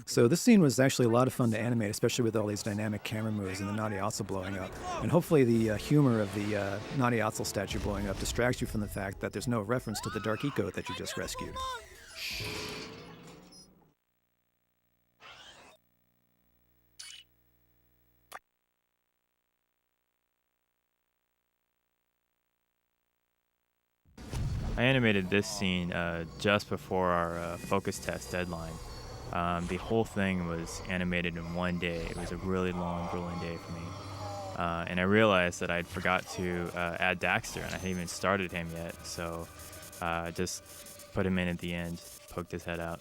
So this scene was actually a lot of fun to animate, especially with all these dynamic camera moves and the Naughty Otzel blowing up. And hopefully the humor of the Naughty Otzel statue blowing up distracts you from the fact that there's no reference to the Dark Eco that you just rescued. I animated this scene just before our focus test deadline. The whole thing was animated in one day. It was a really long, grueling day for me. And I realized that I'd forgot to add Daxter, and I hadn't even started him yet. So I just put him in at the end, poked his head out.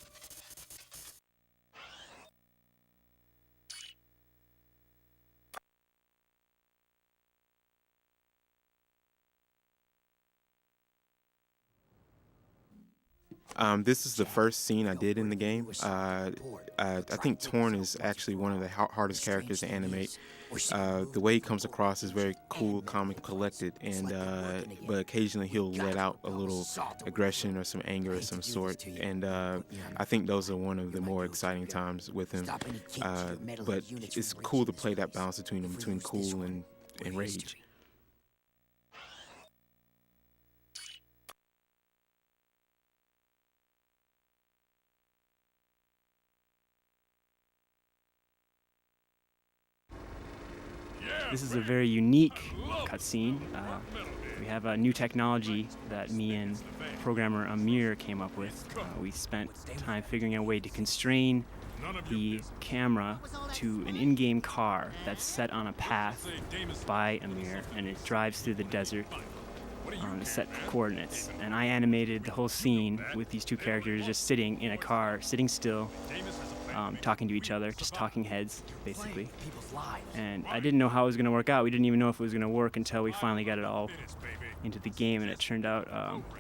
This is the first scene I did in the game. I think Torn is actually one of the hardest characters to animate. The way he comes across is very cool, calm, and collected, and but occasionally he'll let out a little aggression or some anger of some sort. And I think those are one of the more exciting times with him. But it's cool to play that balance between cool and rage. This is a very unique cutscene. We have a new technology that me and programmer Amir came up with. We spent time figuring out a way to constrain the camera to an in-game car that's set on a path by Amir, and it drives through the desert on set coordinates. And I animated the whole scene with these two characters just sitting in a car, sitting still, talking to each other, just talking heads, basically. And I didn't know how it was going to work out. We didn't even know if it was going to work until we finally got it all into the game, and it turned out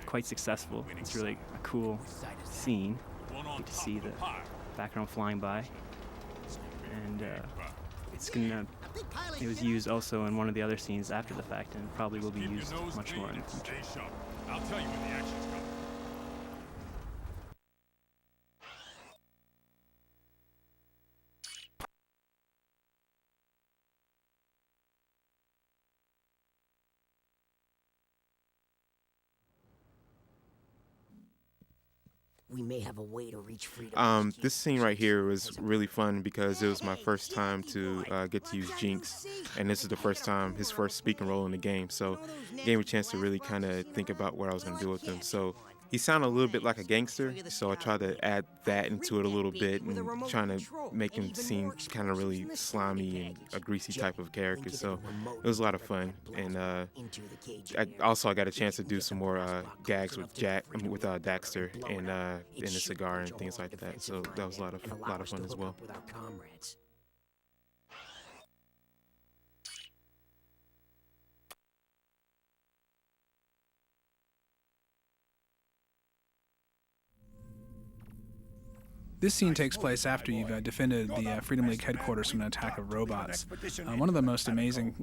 quite successful. It's really a cool scene. You get to see the background flying by. And it was used also in one of the other scenes after the fact, and probably will be used much more in the future. I'll tell you when the action's coming. We may have a way to reach freedom. This scene right here was really fun because it was my first time to get to use Jinx, and this is the first time, his first speaking role in the game, so it gave me a chance to really kind of think about what I was going to do with him. So he sounded a little bit like a gangster, so I tried to add that into it a little bit and trying to make him seem kind of really slimy and a greasy type of character. So it was a lot of fun, and I got a chance to do some more gags with Daxter and in the cigar and things like that. So that was a lot of fun as well. This scene takes place after you've defended the Freedom League headquarters from an attack of robots. One of the most amazing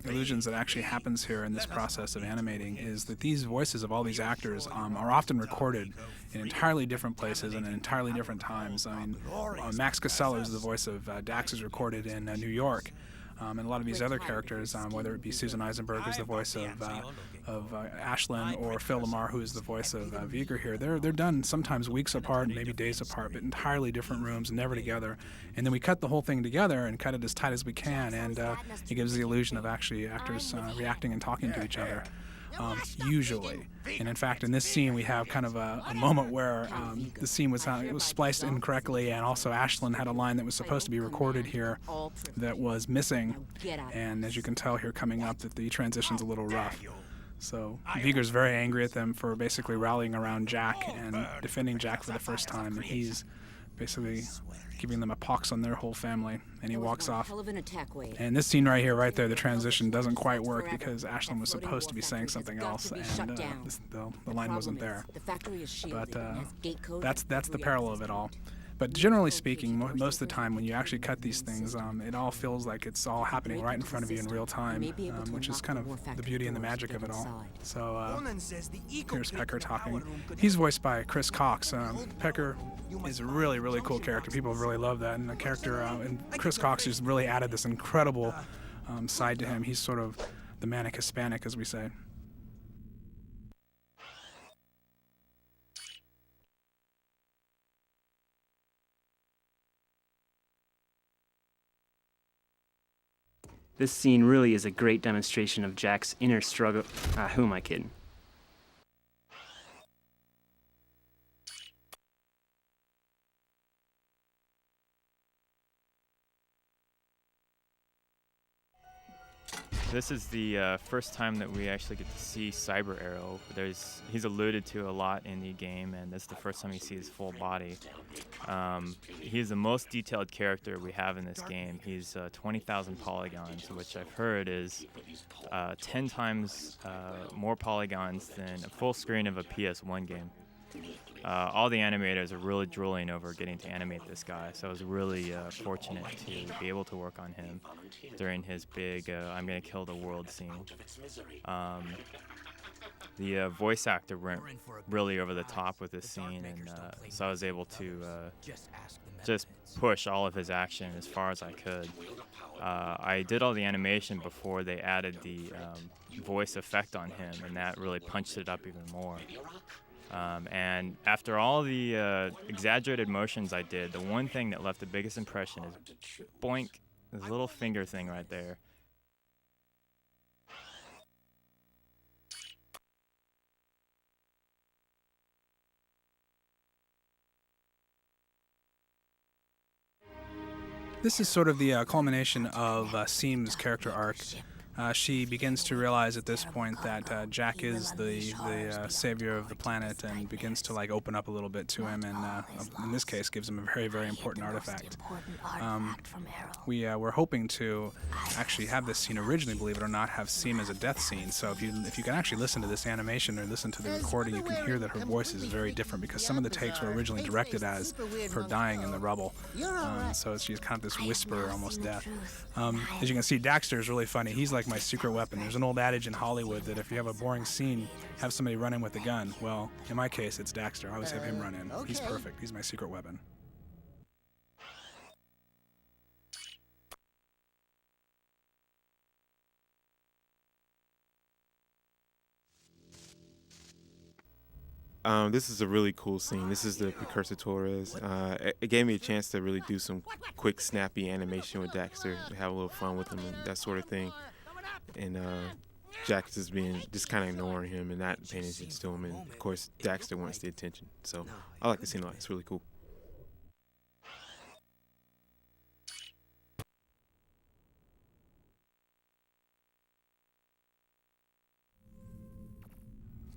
illusions that actually happens here in this process of animating is that these voices of all these actors are often recorded in entirely different places and in entirely different times. I mean, Max Casella's the voice of Dax is recorded in New York. And a lot of these other characters, whether it be Susan Eisenberg, who's the voice of Ashlyn, or Phil Lamar, who is the voice of Viger here, they're done sometimes weeks apart, maybe days apart, but entirely different rooms, never together. And then we cut the whole thing together and cut it as tight as we can, and it gives the illusion of actually actors reacting and talking to each other. Usually. And in fact, in this scene, we have kind of a moment where the scene was spliced incorrectly, and also Ashlyn had a line that was supposed to be recorded here that was missing. And as you can tell here coming up, that the transition's a little rough. So Viger's very angry at them for basically rallying around Jack and defending Jack for the first time, and he's basically giving them a pox on their whole family, and he walks off. And this scene right here, right there, the transition doesn't quite work because Ashlyn was supposed to be saying something else, and the line wasn't there. But that's the peril of it all. But generally speaking, most of the time when you actually cut these things, it all feels like it's all happening right in front of you in real time, which is kind of the beauty and the magic of it all. So here's Pecker talking. He's voiced by Chris Cox. Pecker is a really, really cool character. People really love that. And the character, and Chris Cox has really added this incredible side to him. He's sort of the manic Hispanic, as we say. This scene really is a great demonstration of Jack's inner struggle. Who am I kidding? This is the first time that we actually get to see Cyber Arrow. He's alluded to a lot in the game, and this is the first time you see his full body. He's the most detailed character we have in this game. He's 20,000 polygons, which I've heard is 10 times more polygons than a full screen of a PS1 game. All the animators are really drooling over getting to animate this guy, so I was really fortunate to be able to work on him during his big I'm gonna kill the world scene. The voice actor went really over the top with this scene, and so I was able to just push all of his action as far as I could. I did all the animation before they added the voice effect on him, and that really punched it up even more. And after all the exaggerated motions I did, the one thing that left the biggest impression is boink, this little finger thing right there. This is sort of the culmination of Seam's character arc. She begins to realize at this point that Jack is the savior of the planet, and begins to open up a little bit to him, and in this case gives him a very, very important artifact. We were hoping to actually have this scene originally, believe it or not, have Seam as a death scene. So if you can actually listen to this animation or listen to the recording, you can hear that her voice is very different, because some of the takes were originally directed as her dying in the rubble. So she's kind of this whisper, almost death. As you can see, Daxter is really funny. He's like my secret weapon. There's an old adage in Hollywood that if you have a boring scene, have somebody run in with a gun. Well, in my case, it's Daxter. I always have him run in. He's perfect. He's my secret weapon. This is a really cool scene. This is the Precursor Torres. It gave me a chance to really do some quick, snappy animation with Daxter, have a little fun with him and that sort of thing. And Jack just kind of ignoring him and not paying attention to him. And of course, Daxter wants the attention. So I like the scene a lot. It's really cool.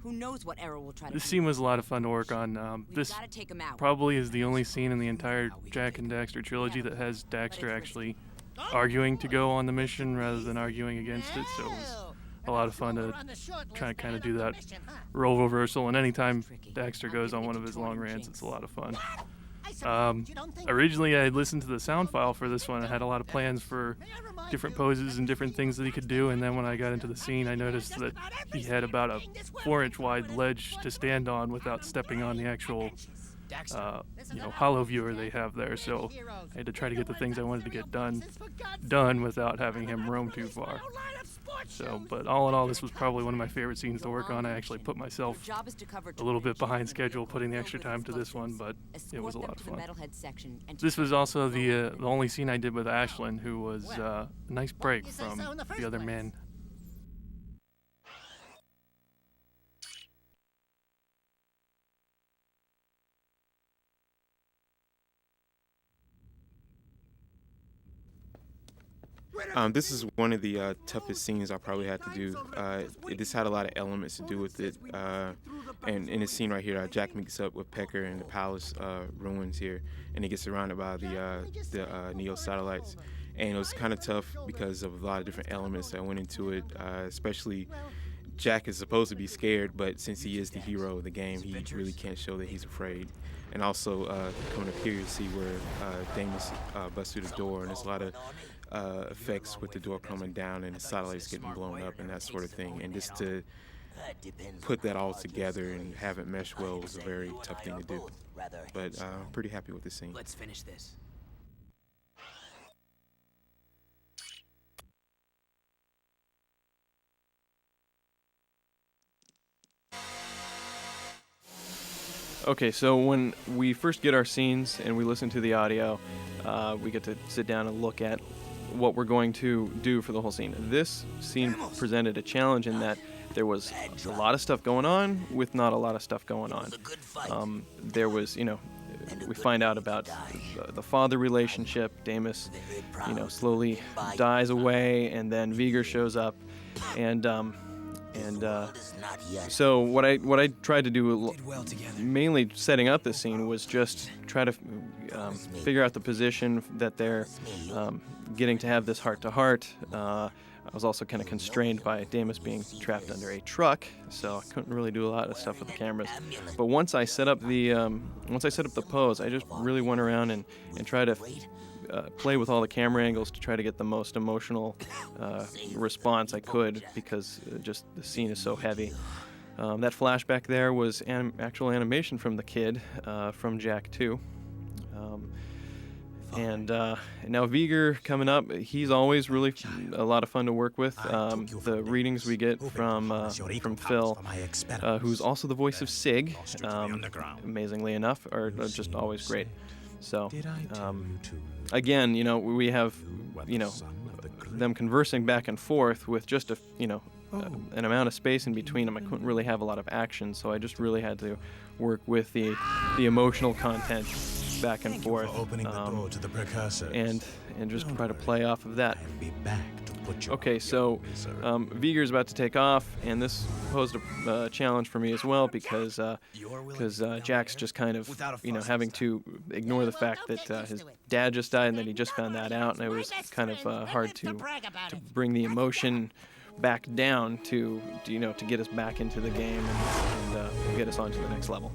Who knows what Arrow will try to This scene was a lot of fun to work on. This gotta take him out. probably is the only scene in the entire Jack and Daxter trilogy that has Daxter actually arguing to go on the mission rather than arguing against it, so it was a lot of fun to try to kind of do that role reversal, and anytime Daxter goes on one of his long rants, it's a lot of fun. Originally, I had listened to the sound file for this one. I had a lot of plans for different poses and different things that he could do, and then when I got into the scene, I noticed that he had about a 4-inch wide ledge to stand on without stepping on the actual hollow viewer they have there, so I had to try to get the things I wanted to get done without having him roam too far. So, but all in all, this was probably one of my favorite scenes to work on. I actually put myself a little bit behind schedule putting the extra time to this one, but it was a lot of fun. This was also the only scene I did with Ashlyn, who was a nice break from the other men. This is one of the toughest scenes I probably had to do. This had a lot of elements to do with it. And in this scene right here, Jack meets up with Pecker in the palace ruins here, and he gets surrounded by the Neo satellites. And it was kind of tough because of a lot of different elements that went into it, especially Jack is supposed to be scared, but since he is the hero of the game, he really can't show that he's afraid. And also coming up here, you see where Damus busts through the door, and there's a lot of effects with the door coming down and the satellites getting blown up and that sort of thing. And just to put that all together and have it mesh well was a very tough thing to do. But I'm pretty happy with the scene. Let's finish this. Okay, so when we first get our scenes and we listen to the audio, we get to sit down and look at what we're going to do for the whole scene. This scene presented a challenge in that there was a lot of stuff going on with not a lot of stuff going on. There was, we find out about the father relationship. Damus, slowly dies away, and then Viger shows up, and so what I tried to do, mainly setting up this scene, was just try to figure out the position that they're getting to have this heart-to-heart. I was also kind of constrained by Damus being trapped under a truck, so I couldn't really do a lot of stuff with the cameras. But once I set up the pose, I just really went around and tried to play with all the camera angles to try to get the most emotional response I could, because just the scene is so heavy. That flashback there was actual animation from the kid from Jack 2. And now Viger coming up, he's always really a lot of fun to work with. The readings we get from Phil, who's also the voice of Sig, amazingly enough, are just always great. So, again, we have, them conversing back and forth with just an amount of space in between them. I couldn't really have a lot of action, so I just really had to work with the emotional content back and forth, and just try to play off of that. Okay, so Viger's about to take off, and this posed a challenge for me as well, because Jack's just kind of having to ignore the fact that his dad just died and that he just found that out, and it was kind of hard to bring the emotion back down to get us back into the game and get us on to the next level.